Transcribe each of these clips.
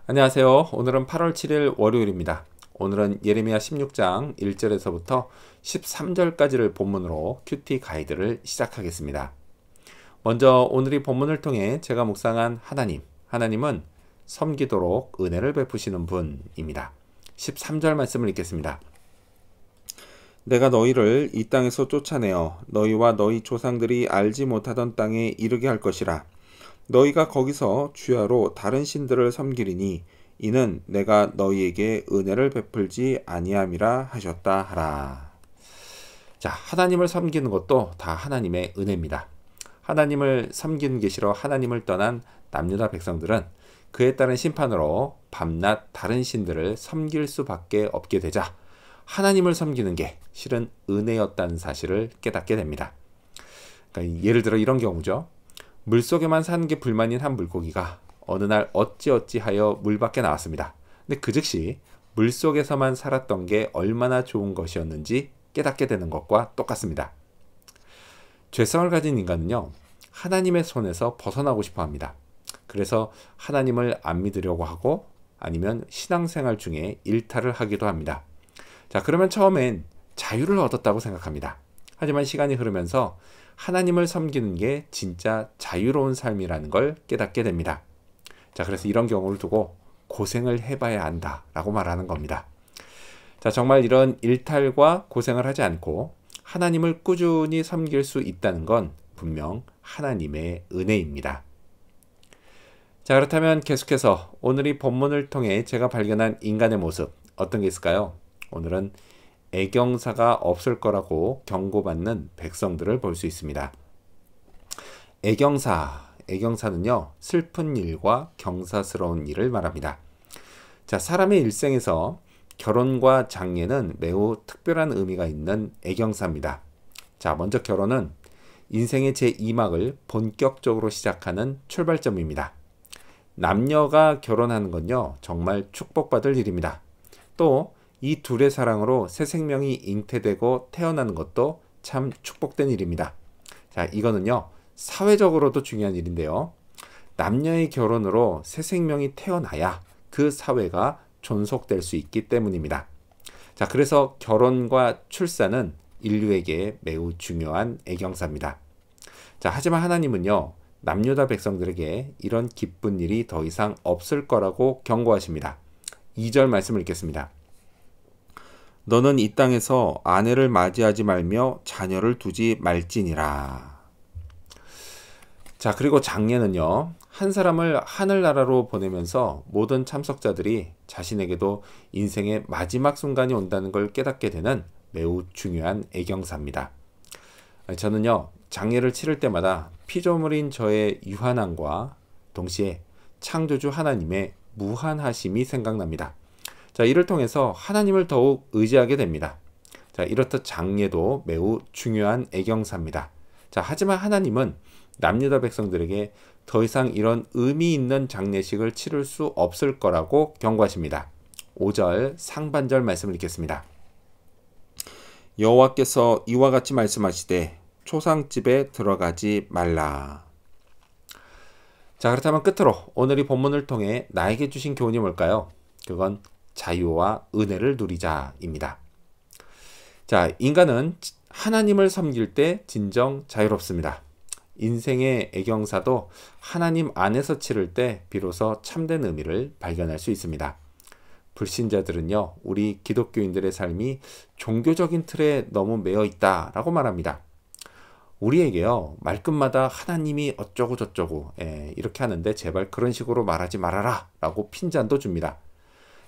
안녕하세요. 오늘은 8월 7일 월요일입니다. 오늘은 예레미야 16장 1절에서부터 13절까지를 본문으로 큐티 가이드를 시작하겠습니다. 먼저 오늘 이 본문을 통해 제가 묵상한 하나님은 섬기도록 은혜를 베푸시는 분입니다. 13절 말씀을 읽겠습니다. 내가 너희를 이 땅에서 쫓아내어 너희와 너희 조상들이 알지 못하던 땅에 이르게 할 것이라. 너희가 거기서 주야로 다른 신들을 섬기리니 이는 내가 너희에게 은혜를 베풀지 아니함이라 하셨다 하라. 자, 하나님을 섬기는 것도 다 하나님의 은혜입니다. 하나님을 섬기는 게 싫어 하나님을 떠난 남유다 백성들은 그에 따른 심판으로 밤낮 다른 신들을 섬길 수밖에 없게 되자 하나님을 섬기는 게 실은 은혜였다는 사실을 깨닫게 됩니다. 그러니까 예를 들어 이런 경우죠. 물속에만 사는 게 불만인 한 물고기가 어느 날 어찌어찌하여 물 밖에 나왔습니다. 근데 그 즉시 물속에서만 살았던 게 얼마나 좋은 것이었는지 깨닫게 되는 것과 똑같습니다. 죄성을 가진 인간은요, 하나님의 손에서 벗어나고 싶어 합니다. 그래서 하나님을 안 믿으려고 하고 아니면 신앙생활 중에 일탈을 하기도 합니다. 자, 그러면 처음엔 자유를 얻었다고 생각합니다. 하지만 시간이 흐르면서 하나님을 섬기는 게 진짜 자유로운 삶이라는 걸 깨닫게 됩니다. 자, 그래서 이런 경우를 두고 고생을 해봐야 한다 라고 말하는 겁니다. 자, 정말 이런 일탈과 고생을 하지 않고 하나님을 꾸준히 섬길 수 있다는 건 분명 하나님의 은혜입니다. 자, 그렇다면 계속해서 오늘 이 본문을 통해 제가 발견한 인간의 모습 어떤 게 있을까요? 오늘은 애경사가 없을 거라고 경고받는 백성들을 볼 수 있습니다. 애경사는요, 슬픈 일과 경사스러운 일을 말합니다. 자, 사람의 일생에서 결혼과 장례는 매우 특별한 의미가 있는 애경사입니다. 자, 먼저 결혼은 인생의 제2막을 본격적으로 시작하는 출발점입니다. 남녀가 결혼하는 건요, 정말 축복받을 일입니다. 또 이 둘의 사랑으로 새 생명이 잉태되고 태어나는 것도 참 축복된 일입니다. 자, 이거는요, 사회적으로도 중요한 일인데요. 남녀의 결혼으로 새 생명이 태어나야 그 사회가 존속될 수 있기 때문입니다. 자, 그래서 결혼과 출산은 인류에게 매우 중요한 애경사입니다. 자, 하지만 하나님은요, 남유다 백성들에게 이런 기쁜 일이 더 이상 없을 거라고 경고하십니다. 2절 말씀을 읽겠습니다. 너는 이 땅에서 아내를 맞이하지 말며 자녀를 두지 말지니라. 자, 그리고 장례는요, 한 사람을 하늘나라로 보내면서 모든 참석자들이 자신에게도 인생의 마지막 순간이 온다는 걸 깨닫게 되는 매우 중요한 애경사입니다. 저는요, 장례를 치를 때마다 피조물인 저의 유한함과 동시에 창조주 하나님의 무한하심이 생각납니다. 자, 이를 통해서 하나님을 더욱 의지하게 됩니다. 자, 이렇듯 장례도 매우 중요한 애경사입니다. 자, 하지만 하나님은 남유다 백성들에게 더 이상 이런 의미 있는 장례식을 치를 수 없을 거라고 경고하십니다. 5절 상반절 말씀을 읽겠습니다. 여호와께서 이와 같이 말씀하시되 초상집에 들어가지 말라. 자, 그렇다면 끝으로 오늘 이 본문을 통해 나에게 주신 교훈이 뭘까요? 그건 자유와 은혜를 누리자입니다. 자, 인간은 하나님을 섬길 때 진정 자유롭습니다. 인생의 애경사도 하나님 안에서 치를 때 비로소 참된 의미를 발견할 수 있습니다. 불신자들은요, 우리 기독교인들의 삶이 종교적인 틀에 너무 매여 있다라고 말합니다. 우리에게요, 말끝마다 하나님이 어쩌고 저쩌고 이렇게 하는데 제발 그런 식으로 말하지 말아라 라고 핀잔도 줍니다.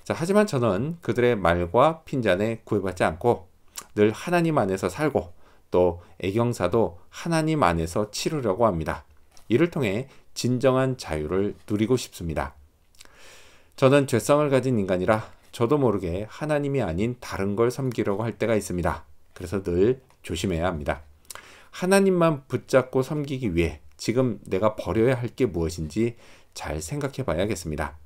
자, 하지만 저는 그들의 말과 핀잔에 구애받지 않고 늘 하나님 안에서 살고 또 애경사도 하나님 안에서 치르려고 합니다. 이를 통해 진정한 자유를 누리고 싶습니다. 저는 죄성을 가진 인간이라 저도 모르게 하나님이 아닌 다른 걸 섬기려고 할 때가 있습니다. 그래서 늘 조심해야 합니다. 하나님만 붙잡고 섬기기 위해 지금 내가 버려야 할 게 무엇인지 잘 생각해 봐야겠습니다.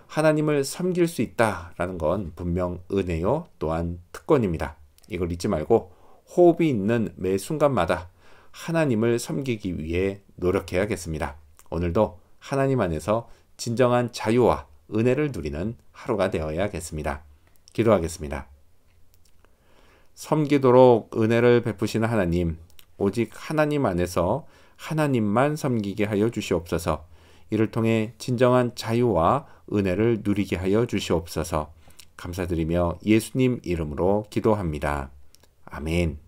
하나님을 섬길 수 있다라는 건 분명 은혜요, 또한 특권입니다. 이걸 잊지 말고 호흡이 있는 매 순간마다 하나님을 섬기기 위해 노력해야겠습니다. 오늘도 하나님 안에서 진정한 자유와 은혜를 누리는 하루가 되어야겠습니다. 기도하겠습니다. 섬기도록 은혜를 베푸시는 하나님, 오직 하나님 안에서 하나님만 섬기게 하여 주시옵소서. 이를 통해 진정한 자유와 은혜를 누리게 하여 주시옵소서. 감사드리며 예수님 이름으로 기도합니다. 아멘.